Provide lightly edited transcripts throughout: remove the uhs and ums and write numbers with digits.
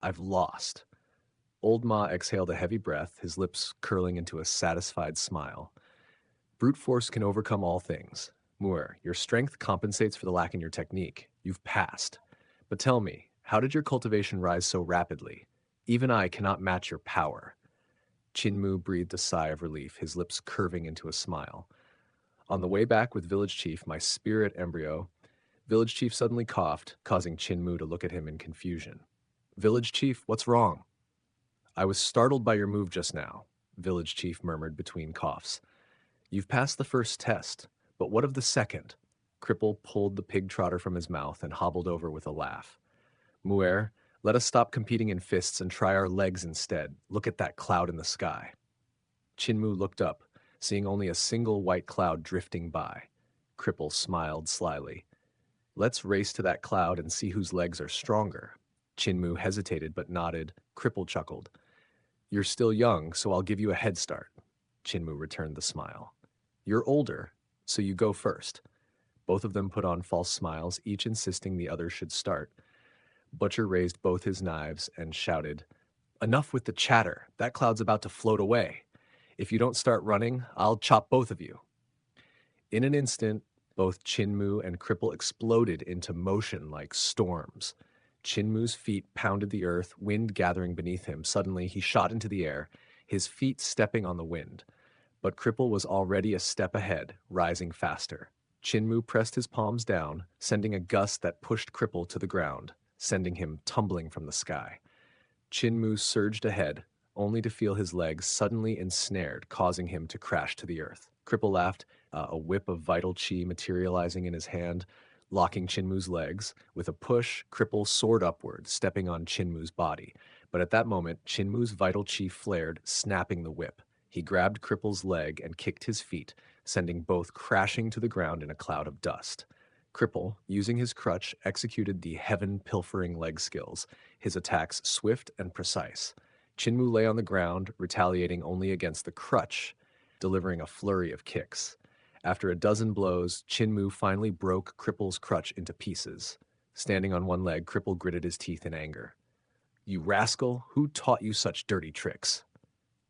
I've lost. Old Ma exhaled a heavy breath, his lips curling into a satisfied smile. Brute force can overcome all things. Muir, your strength compensates for the lack in your technique. You've passed. But tell me, how did your cultivation rise so rapidly? Even I cannot match your power. Chinmu breathed a sigh of relief, his lips curving into a smile. On the way back with Village Chief, my spirit embryo, Village Chief suddenly coughed, causing Chinmu to look at him in confusion. Village Chief, what's wrong? I was startled by your move just now, Village Chief murmured between coughs. You've passed the first test, but what of the second? Cripple pulled the pig trotter from his mouth and hobbled over with a laugh. Muir, let us stop competing in fists and try our legs instead. Look at that cloud in the sky. Chinmu looked up, seeing only a single white cloud drifting by. Cripple smiled slyly. Let's race to that cloud and see whose legs are stronger. Chinmu hesitated but nodded. Cripple chuckled. You're still young, so I'll give you a head start. Chinmu returned the smile. You're older, so you go first. Both of them put on false smiles, each insisting the other should start. Butcher raised both his knives and shouted, Enough with the chatter. That cloud's about to float away. If you don't start running, I'll chop both of you. In an instant, both Chinmu and Cripple exploded into motion like storms. Chinmu's feet pounded the earth, wind gathering beneath him. Suddenly, he shot into the air, his feet stepping on the wind. But Cripple was already a step ahead, rising faster. Chinmu pressed his palms down, sending a gust that pushed Cripple to the ground, sending him tumbling from the sky. Chinmu surged ahead, only to feel his legs suddenly ensnared, causing him to crash to the earth. Cripple laughed, a whip of vital chi materializing in his hand, locking Chinmu's legs. With a push, Cripple soared upward, stepping on Chinmu's body. But at that moment, Chinmu's vital chi flared, snapping the whip. He grabbed Cripple's leg and kicked his feet, sending both crashing to the ground in a cloud of dust. Cripple, using his crutch, executed the heaven-pilfering leg skills, his attacks swift and precise. Chinmu lay on the ground, retaliating only against the crutch, delivering a flurry of kicks. After a dozen blows, Chinmu finally broke Cripple's crutch into pieces. Standing on one leg, Cripple gritted his teeth in anger. You rascal, who taught you such dirty tricks?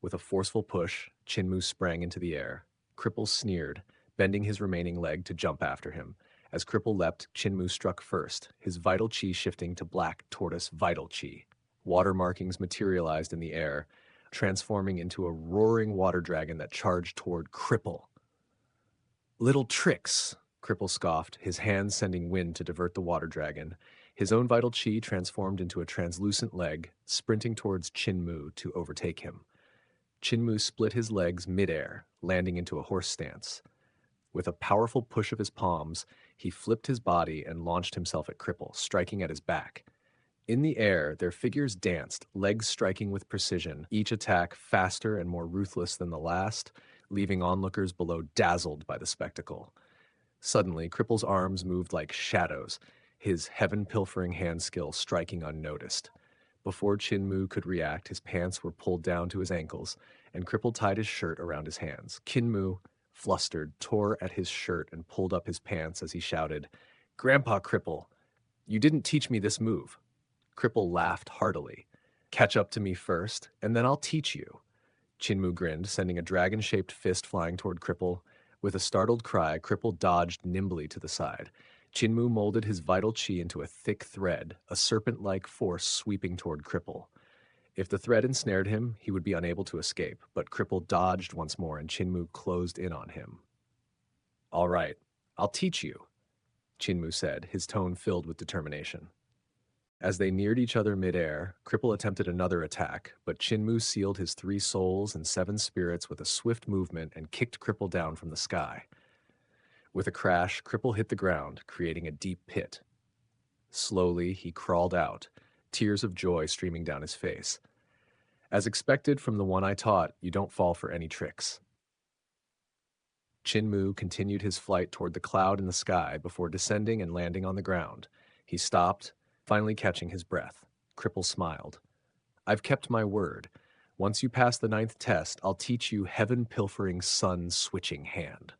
With a forceful push, Chinmu sprang into the air. Cripple sneered, bending his remaining leg to jump after him. As Cripple leapt, Chinmu struck first, his vital chi shifting to black tortoise vital chi. Water markings materialized in the air, transforming into a roaring water dragon that charged toward Cripple. Little tricks, Cripple scoffed, his hands sending wind to divert the water dragon. His own vital chi transformed into a translucent leg, sprinting towards Chinmu to overtake him. Chinmu split his legs midair, landing into a horse stance. With a powerful push of his palms, he flipped his body and launched himself at Cripple, striking at his back. In the air, their figures danced, legs striking with precision, each attack faster and more ruthless than the last, leaving onlookers below dazzled by the spectacle. Suddenly, Cripple's arms moved like shadows, his heaven-pilfering hand skill striking unnoticed. Before Chinmu could react, his pants were pulled down to his ankles, and Cripple tied his shirt around his hands. Chinmu, flustered, tore at his shirt and pulled up his pants as he shouted, Grandpa Cripple, you didn't teach me this move. Cripple laughed heartily. Catch up to me first, and then I'll teach you. Chinmu grinned, sending a dragon-shaped fist flying toward Cripple. With a startled cry, Cripple dodged nimbly to the side. Chinmu molded his vital chi into a thick thread, a serpent-like force sweeping toward Cripple. If the thread ensnared him, he would be unable to escape, but Cripple dodged once more and Chinmu closed in on him. All right, I'll teach you, Chinmu said, his tone filled with determination. As they neared each other midair, Cripple attempted another attack, but Chinmu sealed his 3 souls and 7 spirits with a swift movement and kicked Cripple down from the sky. With a crash, Cripple hit the ground, creating a deep pit. Slowly, he crawled out, tears of joy streaming down his face. As expected from the one I taught, you don't fall for any tricks. Chinmu continued his flight toward the cloud in the sky before descending and landing on the ground. He stopped, finally catching his breath. Cripple smiled. I've kept my word. Once you pass the 9th test, I'll teach you heaven-pilfering sun-switching hand.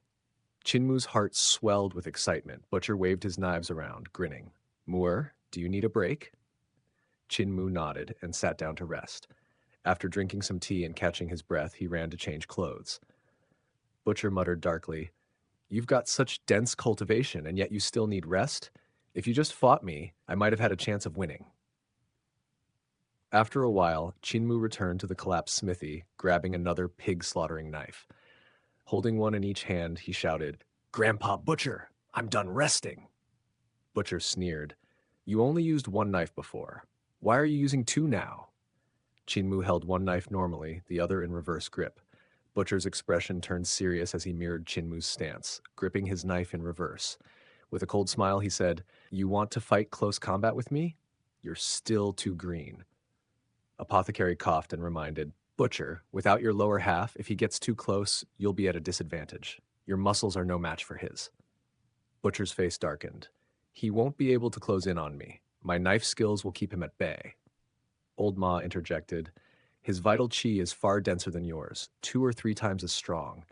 Chinmu's heart swelled with excitement. Butcher waved his knives around, grinning. Muir, do you need a break? Qin Mu nodded and sat down to rest. After drinking some tea and catching his breath, he ran to change clothes. Butcher muttered darkly, "You've got such dense cultivation, and yet you still need rest? If you just fought me, I might have had a chance of winning." After a while, Qin returned to the collapsed smithy, grabbing another pig-slaughtering knife. Holding one in each hand, he shouted, "Grandpa Butcher, I'm done resting." Butcher sneered, "You only used one knife before. Why are you using two now?" Qin held one knife normally, the other in reverse grip. Butcher's expression turned serious as he mirrored Qin stance, gripping his knife in reverse. With a cold smile, he said, "You want to fight close combat with me? You're still too green." Apothecary coughed and reminded, "Butcher, without your lower half, if he gets too close, you'll be at a disadvantage. Your muscles are no match for his." Butcher's face darkened. "He won't be able to close in on me. My knife skills will keep him at bay." Old Ma interjected, "His vital chi is far denser than yours, 2 or 3 times as strong.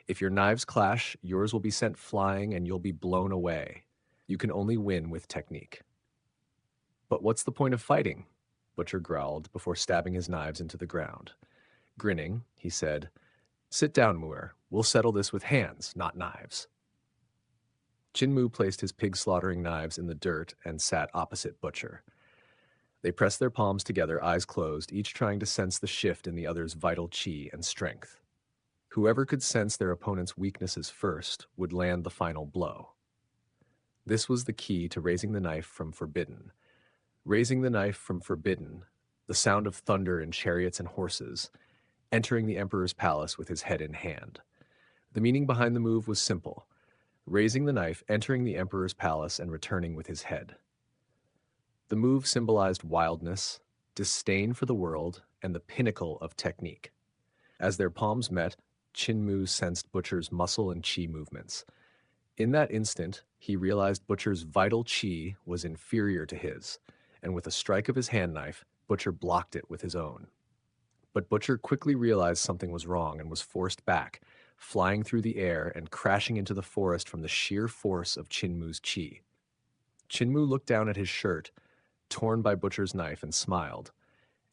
If your knives clash, yours will be sent flying and you'll be blown away. You can only win with technique." "But what's the point of fighting?" Butcher growled before stabbing his knives into the ground. Grinning, he said, "Sit down, Muir. We'll settle this with hands, not knives." Qin placed his pig-slaughtering knives in the dirt and sat opposite Butcher. They pressed their palms together, eyes closed, each trying to sense the shift in the other's vital chi and strength. Whoever could sense their opponent's weaknesses first would land the final blow. This was the key to raising the knife from forbidden. Raising the knife from forbidden, the sound of thunder and chariots and horses, entering the emperor's palace with his head in hand. The meaning behind the move was simple: raising the knife, entering the emperor's palace, and returning with his head. The move symbolized wildness, disdain for the world, and the pinnacle of technique. As their palms met, Qin sensed Butcher's muscle and chi movements. In that instant, he realized Butcher's vital chi was inferior to his, and with a strike of his hand knife, Butcher blocked it with his own. But Butcher quickly realized something was wrong and was forced back, flying through the air and crashing into the forest from the sheer force of Qin chi. Qin looked down at his shirt, torn by Butcher's knife, and smiled.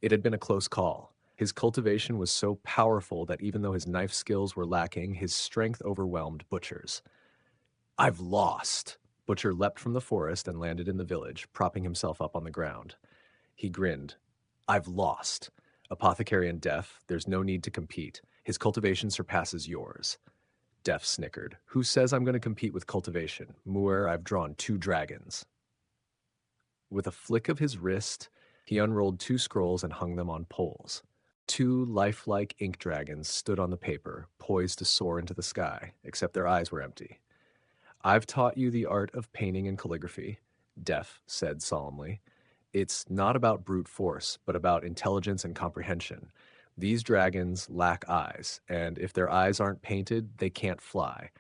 It had been a close call. His cultivation was so powerful that even though his knife skills were lacking, his strength overwhelmed Butcher's. "I've lost." Butcher leapt from the forest and landed in the village, propping himself up on the ground. He grinned. "I've lost. Apothecary and Deaf, there's no need to compete. His cultivation surpasses yours." Deaf snickered. "Who says I'm going to compete with cultivation? Muir, I've drawn 2 dragons." With a flick of his wrist, he unrolled 2 scrolls and hung them on poles. 2 lifelike ink dragons stood on the paper, poised to soar into the sky, except their eyes were empty. "I've taught you the art of painting and calligraphy," Deaf said solemnly. "It's not about brute force, but about intelligence and comprehension. These dragons lack eyes, and if their eyes aren't painted, they can't fly.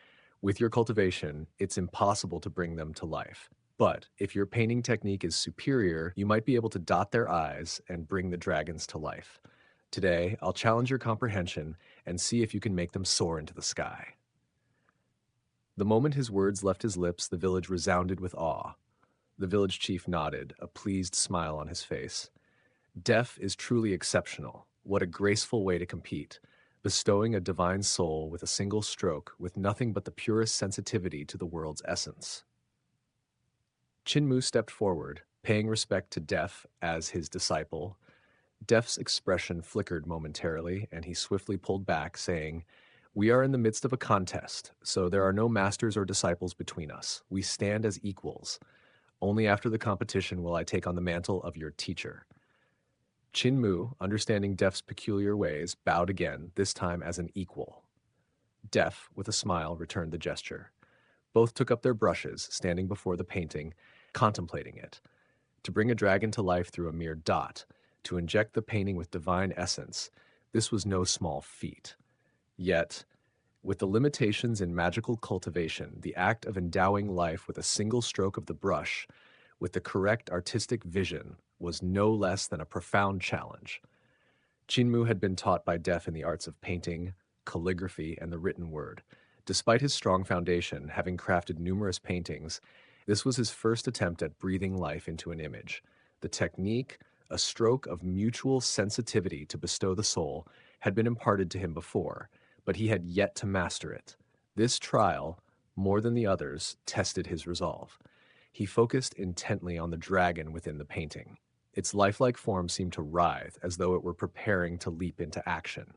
With your cultivation, it's impossible to bring them to life. But if your painting technique is superior, you might be able to dot their eyes and bring the dragons to life. Today, I'll challenge your comprehension and see if you can make them soar into the sky." The moment his words left his lips, the village resounded with awe. The village chief nodded, a pleased smile on his face. "Deaf is truly exceptional. What a graceful way to compete, bestowing a divine soul with a single stroke, with nothing but the purest sensitivity to the world's essence." Qin stepped forward, paying respect to Deaf as his disciple. Def's expression flickered momentarily, and he swiftly pulled back, saying, "We are in the midst of a contest, so there are no masters or disciples between us. We stand as equals. Only after the competition will I take on the mantle of your teacher." Qin understanding Def's peculiar ways, bowed again, this time as an equal. Def, with a smile, returned the gesture. Both took up their brushes, standing before the painting, contemplating it. To bring a dragon to life through a mere dot, to inject the painting with divine essence, this was no small feat. Yet, with the limitations in magical cultivation, the act of endowing life with a single stroke of the brush, with the correct artistic vision, was no less than a profound challenge. Qin had been taught by Def in the arts of painting, calligraphy, and the written word. Despite his strong foundation, having crafted numerous paintings, this was his first attempt at breathing life into an image. The technique, A stroke of mutual sensitivity to bestow the soul had been imparted to him before, but he had yet to master it. This trial, more than the others, tested his resolve. He focused intently on the dragon within the painting. Its lifelike form seemed to writhe as though it were preparing to leap into action.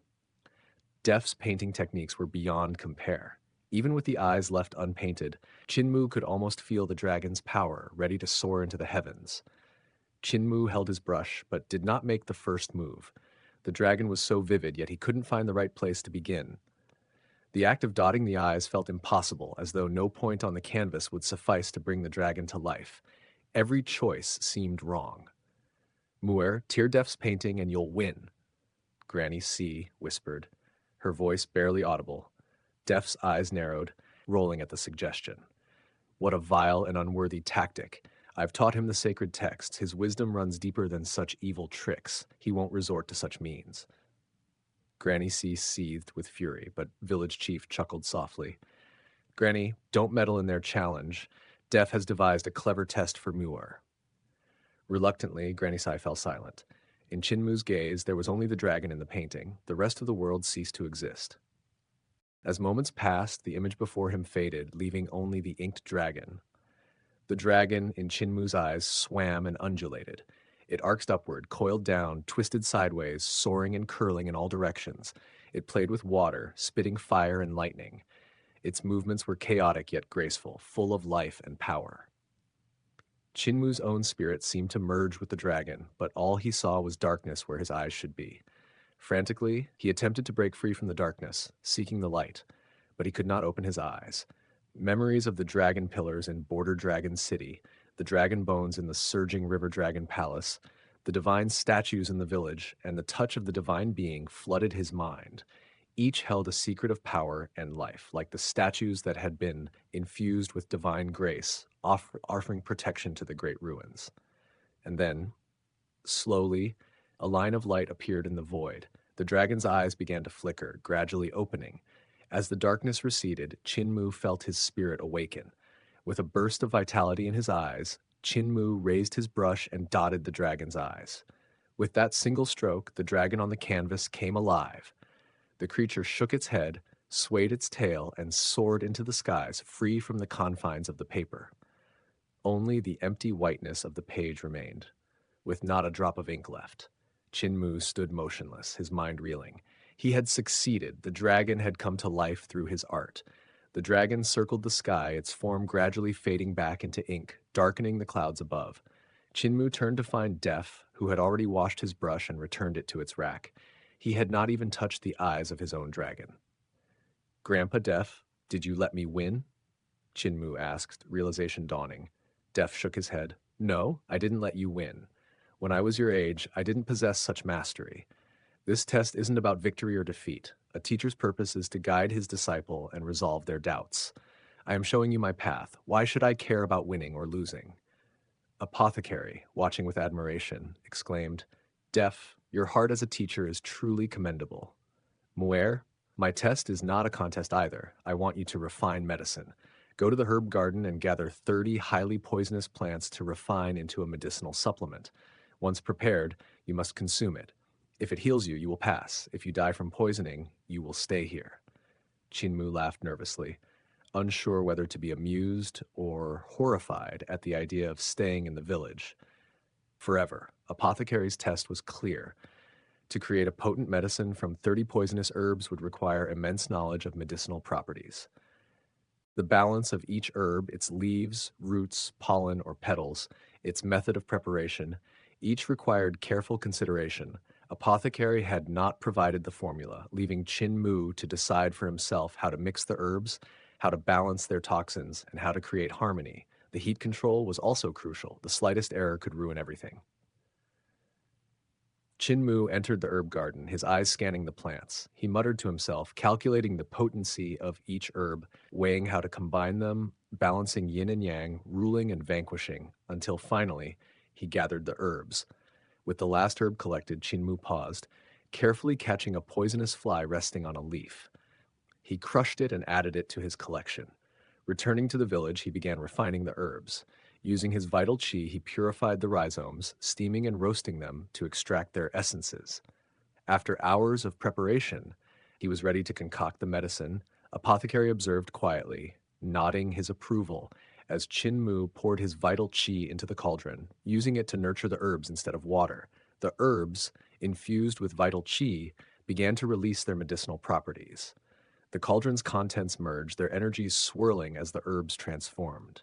Def's painting techniques were beyond compare. Even with the eyes left unpainted, Chinmu could almost feel the dragon's power, ready to soar into the heavens. Chinmu held his brush, but did not make the first move. The dragon was so vivid, yet he couldn't find the right place to begin. The act of dotting the eyes felt impossible, as though no point on the canvas would suffice to bring the dragon to life. Every choice seemed wrong. Muir, tear Def's painting and you'll win, Granny C. whispered, her voice barely audible. Def's eyes narrowed, rolling at the suggestion. What a vile and unworthy tactic. I've taught him the sacred texts. His wisdom runs deeper than such evil tricks. He won't resort to such means. Granny C seethed with fury, but Village Chief chuckled softly. Granny, don't meddle in their challenge. Def has devised a clever test for Muir. Reluctantly, Granny Sai fell silent. In Chinmu's gaze, there was only the dragon in the painting. The rest of the world ceased to exist. As moments passed, the image before him faded, leaving only the inked dragon. The dragon, in Chinmu's eyes, swam and undulated. It arced upward, coiled down, twisted sideways, soaring and curling in all directions. It played with water, spitting fire and lightning. Its movements were chaotic yet graceful, full of life and power. Chinmu's own spirit seemed to merge with the dragon, but all he saw was darkness where his eyes should be. Frantically, he attempted to break free from the darkness, seeking the light, but he could not open his eyes. Memories of the dragon pillars in Border Dragon City, the dragon bones in the surging River Dragon Palace, the divine statues in the village, and the touch of the divine being flooded his mind. Each held a secret of power and life, like the statues that had been infused with divine grace, offering protection to the great ruins. And then, slowly, a line of light appeared in the void. The dragon's eyes began to flicker, gradually opening. As the darkness receded, Chinmu felt his spirit awaken. With a burst of vitality in his eyes, Chinmu raised his brush and dotted the dragon's eyes. With that single stroke, the dragon on the canvas came alive. The creature shook its head, swayed its tail, and soared into the skies, free from the confines of the paper. Only the empty whiteness of the page remained, with not a drop of ink left. Chinmu stood motionless, his mind reeling. He had succeeded. The dragon had come to life through his art. The dragon circled the sky, its form gradually fading back into ink, darkening the clouds above. Chinmu turned to find Def, who had already washed his brush and returned it to its rack. He had not even touched the eyes of his own dragon. Grandpa Def, did you let me win? Chinmu asked, realization dawning. Def shook his head. No, I didn't let you win. When I was your age, I didn't possess such mastery. This test isn't about victory or defeat. A teacher's purpose is to guide his disciple and resolve their doubts. I am showing you my path. Why should I care about winning or losing? Apothecary, watching with admiration, exclaimed, Def, your heart as a teacher is truly commendable. Muir, my test is not a contest either. I want you to refine medicine. Go to the herb garden and gather 30 highly poisonous plants to refine into a medicinal supplement. Once prepared, you must consume it. If it heals you, you will pass. If you die from poisoning, you will stay here. Chinmu laughed nervously, unsure whether to be amused or horrified at the idea of staying in the village. Forever, Apothecary's test was clear. To create a potent medicine from 30 poisonous herbs would require immense knowledge of medicinal properties. The balance of each herb, its leaves, roots, pollen, or petals, its method of preparation, each required careful consideration. Apothecary had not provided the formula, leaving Chinmu to decide for himself how to mix the herbs, how to balance their toxins, and how to create harmony. The heat control was also crucial. The slightest error could ruin everything. Chinmu entered the herb garden, his eyes scanning the plants. He muttered to himself, calculating the potency of each herb, weighing how to combine them, balancing yin and yang, ruling and vanquishing, until finally he gathered the herbs. With the last herb collected, Chinmu paused, carefully catching a poisonous fly resting on a leaf. He crushed it and added it to his collection. Returning to the village, he began refining the herbs. Using his vital qi, he purified the rhizomes, steaming and roasting them to extract their essences. After hours of preparation, he was ready to concoct the medicine. Apothecary observed quietly, nodding his approval as Qin Mu poured his vital qi into the cauldron, using it to nurture the herbs instead of water. The herbs, infused with vital qi, began to release their medicinal properties. The cauldron's contents merged, their energies swirling as the herbs transformed.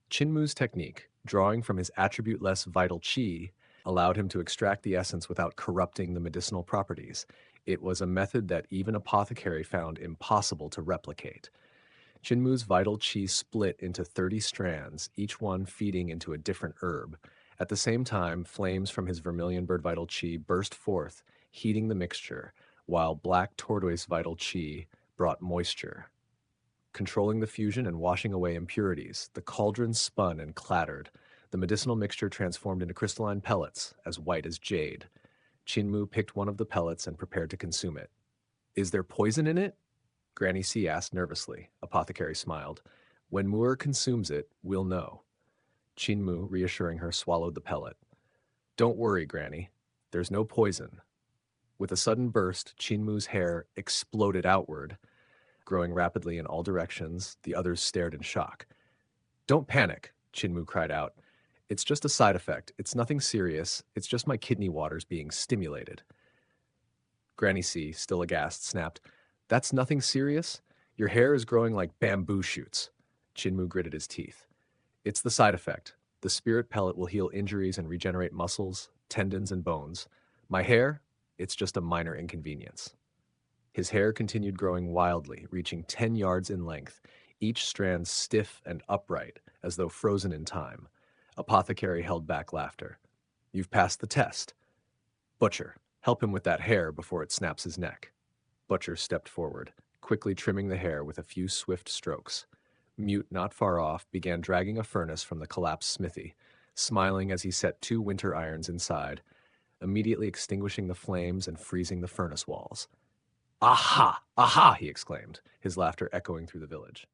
Chinmu's technique, drawing from his attribute-less vital qi, allowed him to extract the essence without corrupting the medicinal properties. It was a method that even Apothecary found impossible to replicate. Chinmu's vital qi split into 30 strands, each one feeding into a different herb. At the same time, flames from his vermilion bird vital qi burst forth, heating the mixture, while black tortoise vital qi brought moisture. Controlling the fusion and washing away impurities, the cauldron spun and clattered. The medicinal mixture transformed into crystalline pellets, as white as jade. Chinmu picked one of the pellets and prepared to consume it. "Is there poison in it?" Granny C asked nervously. Apothecary smiled. "When Muir consumes it, we'll know." Chinmu, reassuring her, swallowed the pellet. "Don't worry, Granny. There's no poison." With a sudden burst, Chinmu's hair exploded outward, growing rapidly in all directions. The others stared in shock. "Don't panic," Chinmu cried out. "It's just a side effect. It's nothing serious. It's just my kidney waters being stimulated." Granny C, still aghast, snapped, "That's nothing serious? Your hair is growing like bamboo shoots." Chinmu gritted his teeth. "It's the side effect. The spirit pellet will heal injuries and regenerate muscles, tendons, and bones. My hair? It's just a minor inconvenience." His hair continued growing wildly, reaching 10 yards in length, each strand stiff and upright, as though frozen in time. Apothecary held back laughter. "You've passed the test. Butcher, help him with that hair before it snaps his neck." Butcher stepped forward, quickly trimming the hair with a few swift strokes. Mute, not far off, began dragging a furnace from the collapsed smithy, smiling as he set 2 winter irons inside, immediately extinguishing the flames and freezing the furnace walls. "Aha! Aha!" he exclaimed, his laughter echoing through the village.